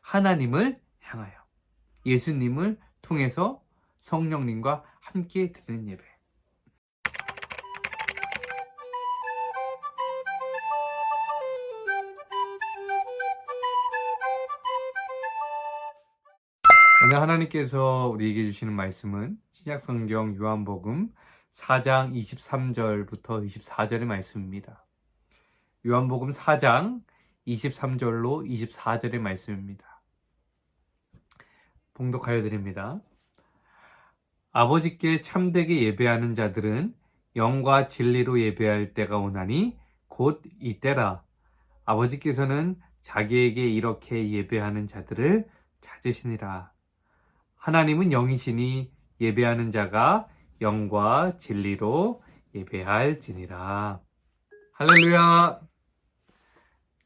하나님을 향하여 예수님을 통해서 성령님과 함께 드리는 예배. 오늘 하나님께서 우리에게 주시는 말씀은 신약성경 요한복음 4장 23절부터 24절의 말씀입니다. 요한복음 4장 23절로 24절의 말씀입니다. 봉독하여 드립니다. 아버지께 참되게 예배하는 자들은 영과 진리로 예배할 때가 오나니 곧 이때라. 아버지께서는 자기에게 이렇게 예배하는 자들을 찾으시니라. 하나님은 영이시니 예배하는 자가 영과 진리로 예배할지니라. 할렐루야.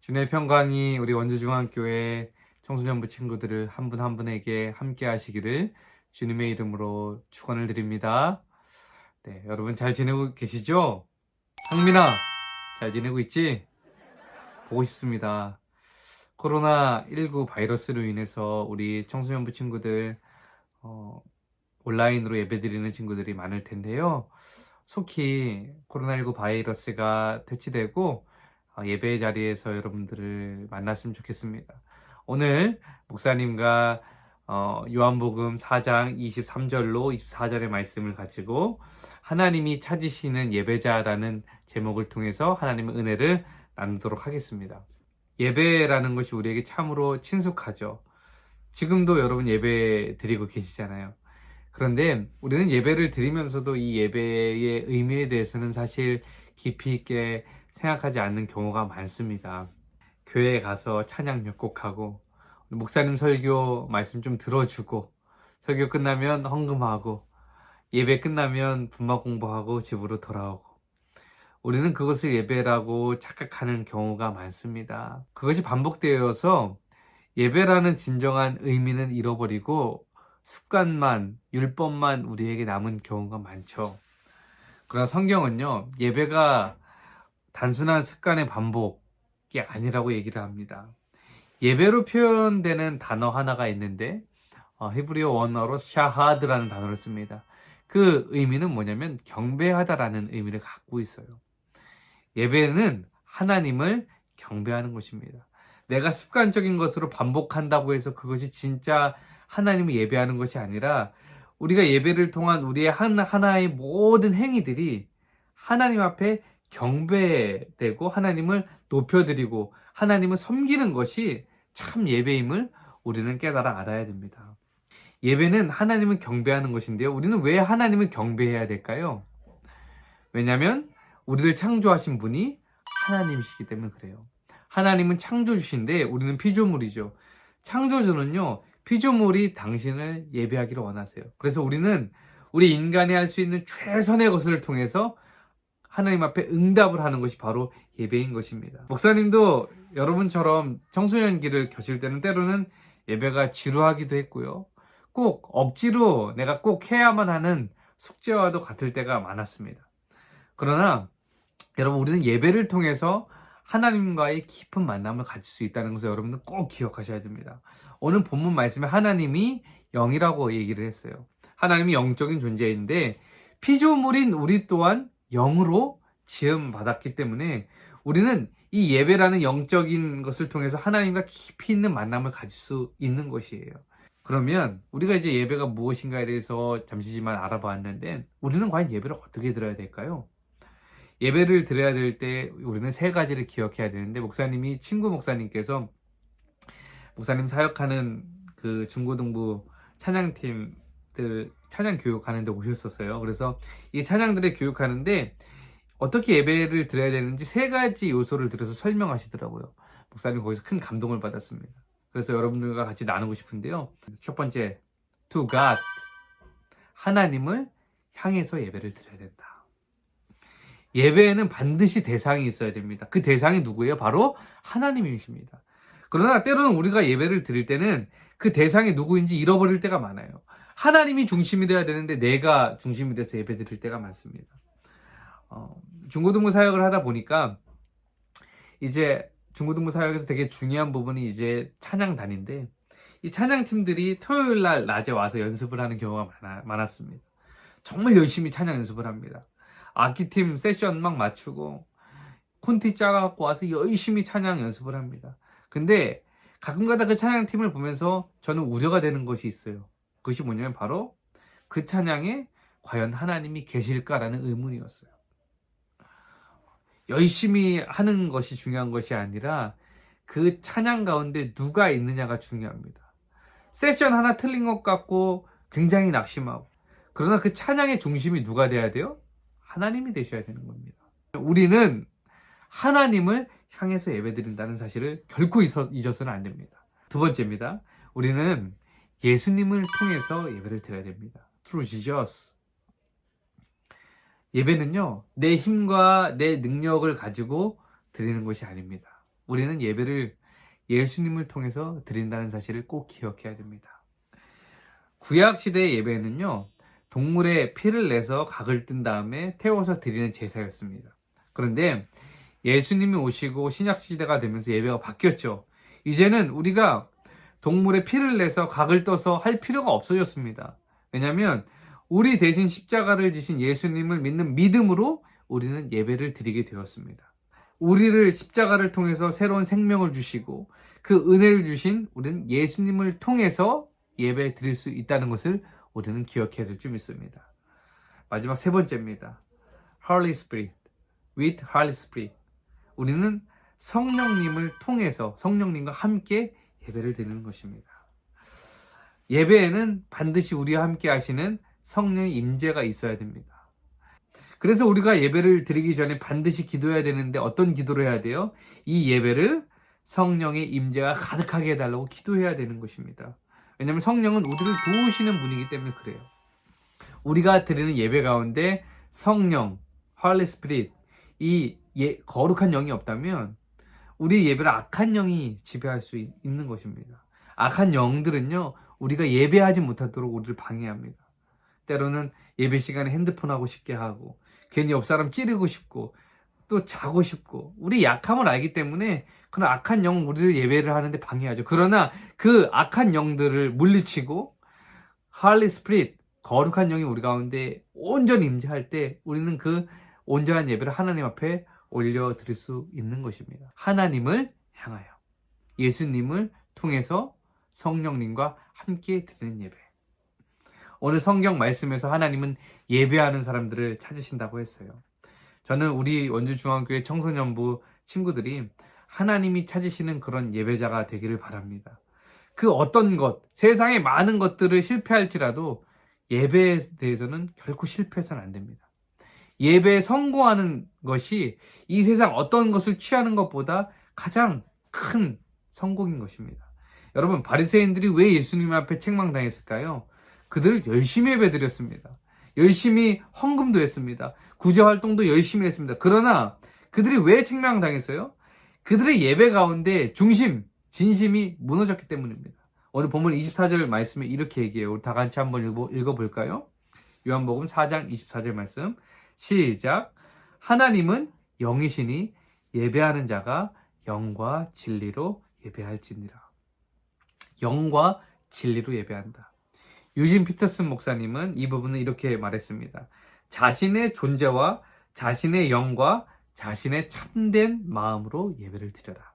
주님의 평강이 우리 원주중앙교회 청소년부 친구들을 한 분 한 분에게 함께 하시기를 주님의 이름으로 축원을 드립니다. 네, 여러분 잘 지내고 계시죠? 상민아, 잘 지내고 있지? 보고 싶습니다. 코로나19 바이러스로 인해서 우리 청소년부 친구들 온라인으로 예배드리는 친구들이 많을 텐데요. 속히 코로나19 바이러스가 퇴치되고 예배 자리에서 여러분들을 만났으면 좋겠습니다. 오늘 목사님과 요한복음 4장 23절로 24절의 말씀을 가지고 하나님이 찾으시는 예배자라는 제목을 통해서 하나님의 은혜를 나누도록 하겠습니다. 예배라는 것이 우리에게 참으로 친숙하죠. 지금도 여러분 예배 드리고 계시잖아요. 그런데 우리는 예배를 드리면서도 이 예배의 의미에 대해서는 사실 깊이 있게 생각하지 않는 경우가 많습니다. 교회에 가서 찬양 몇 곡 하고 목사님 설교 말씀 좀 들어주고 설교 끝나면 헌금하고 예배 끝나면 분막 공부하고 집으로 돌아오고 우리는 그것을 예배라고 착각하는 경우가 많습니다. 그것이 반복되어서 예배라는 진정한 의미는 잃어버리고 습관만, 율법만 우리에게 남은 경우가 많죠. 그러나 성경은요, 예배가 단순한 습관의 반복이 아니라고 얘기를 합니다. 예배로 표현되는 단어 하나가 있는데 히브리어 원어로 샤하드라는 단어를 씁니다. 그 의미는 뭐냐면 경배하다라는 의미를 갖고 있어요. 예배는 하나님을 경배하는 것입니다. 내가 습관적인 것으로 반복한다고 해서 그것이 진짜 하나님을 예배하는 것이 아니라 우리가 예배를 통한 우리의 하나의 모든 행위들이 하나님 앞에 경배되고 하나님을 높여드리고 하나님을 섬기는 것이 참 예배임을 우리는 깨달아 알아야 됩니다. 예배는 하나님을 경배하는 것인데요. 우리는 왜 하나님을 경배해야 될까요? 왜냐하면 우리를 창조하신 분이 하나님이시기 때문에 그래요. 하나님은 창조주신데 우리는 피조물이죠. 창조주는요, 피조물이 당신을 예배하기를 원하세요. 그래서 우리는 우리 인간이 할 수 있는 최선의 것을 통해서 하나님 앞에 응답을 하는 것이 바로 예배인 것입니다. 목사님도 여러분처럼 청소년기를 겨실 때는 때로는 예배가 지루하기도 했고요. 꼭 억지로 내가 꼭 해야만 하는 숙제와도 같을 때가 많았습니다. 그러나 여러분, 우리는 예배를 통해서 하나님과의 깊은 만남을 가질 수 있다는 것을 여러분들 꼭 기억하셔야 됩니다. 오늘 본문 말씀에 하나님이 영이라고 얘기를 했어요. 하나님이 영적인 존재인데 피조물인 우리 또한 영으로 지음 받았기 때문에 우리는 이 예배라는 영적인 것을 통해서 하나님과 깊이 있는 만남을 가질 수 있는 것이에요. 그러면 우리가 이제 예배가 무엇인가에 대해서 잠시지만 알아봤는데 우리는 과연 예배를 어떻게 드려야 될까요? 예배를 드려야 될 때 우리는 세 가지를 기억해야 되는데 친구 목사님께서 목사님 사역하는 그 중고등부 찬양팀들 찬양 교육하는 데 오셨었어요. 그래서 이 찬양들을 교육하는데 어떻게 예배를 드려야 되는지 세 가지 요소를 들어서 설명하시더라고요. 목사님 거기서 큰 감동을 받았습니다. 그래서 여러분들과 같이 나누고 싶은데요. 첫 번째, to God. 하나님을 향해서 예배를 드려야 된다. 예배에는 반드시 대상이 있어야 됩니다. 그 대상이 누구예요? 바로 하나님이십니다. 그러나 때로는 우리가 예배를 드릴 때는 그 대상이 누구인지 잃어버릴 때가 많아요. 하나님이 중심이 되어야 되는데 내가 중심이 돼서 예배 드릴 때가 많습니다. 중고등부 사역을 하다 보니까 이제 중고등부 사역에서 되게 중요한 부분이 이제 찬양단인데 이 찬양팀들이 토요일 날 낮에 와서 연습을 하는 경우가 많았습니다. 정말 열심히 찬양 연습을 합니다. 악기팀 세션 막 맞추고 콘티 짜갖고 와서 열심히 찬양 연습을 합니다. 근데 가끔가다 그 찬양팀을 보면서 저는 우려가 되는 것이 있어요. 그것이 뭐냐면 바로 그 찬양에 과연 하나님이 계실까라는 의문이었어요. 열심히 하는 것이 중요한 것이 아니라 그 찬양 가운데 누가 있느냐가 중요합니다. 세션 하나 틀린 것 같고 굉장히 낙심하고, 그러나 그 찬양의 중심이 누가 돼야 돼요? 하나님이 되셔야 되는 겁니다. 우리는 하나님을 향해서 예배드린다는 사실을 결코 잊어서는 안 됩니다. 두 번째입니다. 우리는 예수님을 통해서 예배를 드려야 됩니다. Through Jesus. 예배는요, 내 힘과 내 능력을 가지고 드리는 것이 아닙니다. 우리는 예배를 예수님을 통해서 드린다는 사실을 꼭 기억해야 됩니다. 구약시대의 예배는요, 동물의 피를 내서 각을 뜬 다음에 태워서 드리는 제사였습니다. 그런데 예수님이 오시고 신약시대가 되면서 예배가 바뀌었죠. 이제는 우리가 동물의 피를 내서 각을 떠서 할 필요가 없어졌습니다. 왜냐하면 우리 대신 십자가를 지신 예수님을 믿는 믿음으로 우리는 예배를 드리게 되었습니다. 우리를 십자가를 통해서 새로운 생명을 주시고 그 은혜를 주신 우리는 예수님을 통해서 예배 드릴 수 있다는 것을 우리는 기억해야 될 줄 믿습니다. 마지막 세 번째입니다. Holy Spirit, with Holy Spirit. 우리는 성령님을 통해서 성령님과 함께 예배를 드리는 것입니다. 예배에는 반드시 우리와 함께 하시는 성령의 임재가 있어야 됩니다. 그래서 우리가 예배를 드리기 전에 반드시 기도해야 되는데 어떤 기도를 해야 돼요? 이 예배를 성령의 임재가 가득하게 해달라고 기도해야 되는 것입니다. 왜냐하면 성령은 우리를 도우시는 분이기 때문에 그래요. 우리가 드리는 예배 가운데 성령, Holy Spirit, 이 거룩한 영이 없다면 우리 예배를 악한 영이 지배할 수 있는 것입니다. 악한 영들은요, 우리가 예배하지 못하도록 우리를 방해합니다. 때로는 예배 시간에 핸드폰 하고 싶게 하고, 괜히 옆 사람 찌르고 싶고, 또 자고 싶고, 우리 약함을 알기 때문에 그런 악한 영은 우리를 예배를 하는데 방해하죠. 그러나 그 악한 영들을 물리치고 Holy Spirit, 거룩한 영이 우리 가운데 온전히 임재할 때 우리는 그 온전한 예배를 하나님 앞에 올려드릴 수 있는 것입니다. 하나님을 향하여 예수님을 통해서 성령님과 함께 드리는 예배. 오늘 성경 말씀에서 하나님은 예배하는 사람들을 찾으신다고 했어요. 저는 우리 원주중앙교회 청소년부 친구들이 하나님이 찾으시는 그런 예배자가 되기를 바랍니다. 그 어떤 것, 세상의 많은 것들을 실패할지라도 예배에 대해서는 결코 실패해서는 안 됩니다. 예배에 성공하는 것이 이 세상 어떤 것을 취하는 것보다 가장 큰 성공인 것입니다. 여러분, 바리새인들이 왜 예수님 앞에 책망당했을까요? 그들 열심히 예배드렸습니다. 열심히 헌금도 했습니다. 구제활동도 열심히 했습니다. 그러나 그들이 왜 책망당했어요? 그들의 예배 가운데 중심, 진심이 무너졌기 때문입니다. 오늘 본문 24절 말씀에 이렇게 얘기해요. 우리 다 같이 한번 읽어볼까요? 요한복음 4장 24절 말씀 시작. 하나님은 영이시니 예배하는 자가 영과 진리로 예배할지니라. 영과 진리로 예배한다. 유진 피터슨 목사님은 이 부분을 이렇게 말했습니다. 자신의 존재와 자신의 영과 자신의 참된 마음으로 예배를 드려라.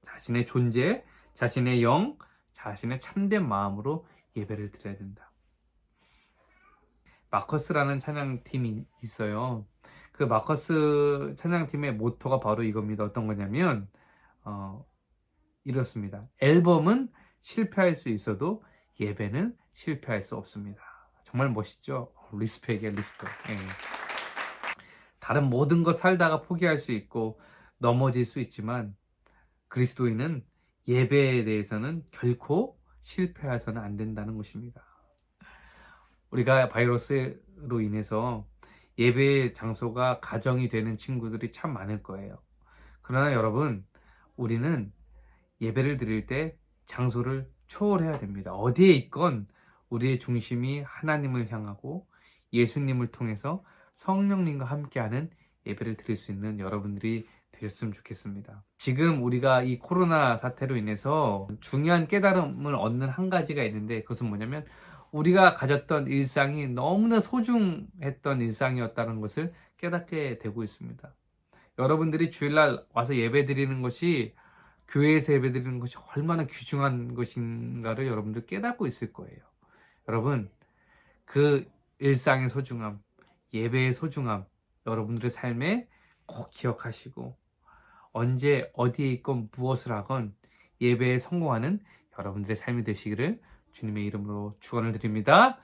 자신의 존재, 자신의 영, 자신의 참된 마음으로 예배를 드려야 된다. 마커스라는 찬양팀이 있어요. 그 마커스 찬양팀의 모토가 바로 이겁니다. 어떤 거냐면 이렇습니다. 앨범은 실패할 수 있어도 예배는 실패할 수 없습니다. 정말 멋있죠? 리스펙이야, 리스펙. 예. 다른 모든 것 살다가 포기할 수 있고 넘어질 수 있지만 그리스도인은 예배에 대해서는 결코 실패해서는 안 된다는 것입니다. 우리가 바이러스로 인해서 예배 장소가 가정이 되는 친구들이 참 많을 거예요. 그러나 여러분, 우리는 예배를 드릴 때 장소를 초월해야 됩니다. 어디에 있건 우리의 중심이 하나님을 향하고 예수님을 통해서 성령님과 함께하는 예배를 드릴 수 있는 여러분들이 되셨으면 좋겠습니다. 지금 우리가 이 코로나 사태로 인해서 중요한 깨달음을 얻는 한 가지가 있는데, 그것은 뭐냐면 우리가 가졌던 일상이 너무나 소중했던 일상이었다는 것을 깨닫게 되고 있습니다. 여러분들이 주일날 와서 예배 드리는 것이, 교회에서 예배 드리는 것이 얼마나 귀중한 것인가를 여러분들 깨닫고 있을 거예요. 여러분, 그 일상의 소중함, 예배의 소중함, 여러분들의 삶에 꼭 기억하시고, 언제 어디에 있건 무엇을 하건 예배에 성공하는 여러분들의 삶이 되시기를 주님의 이름으로 축원을 드립니다.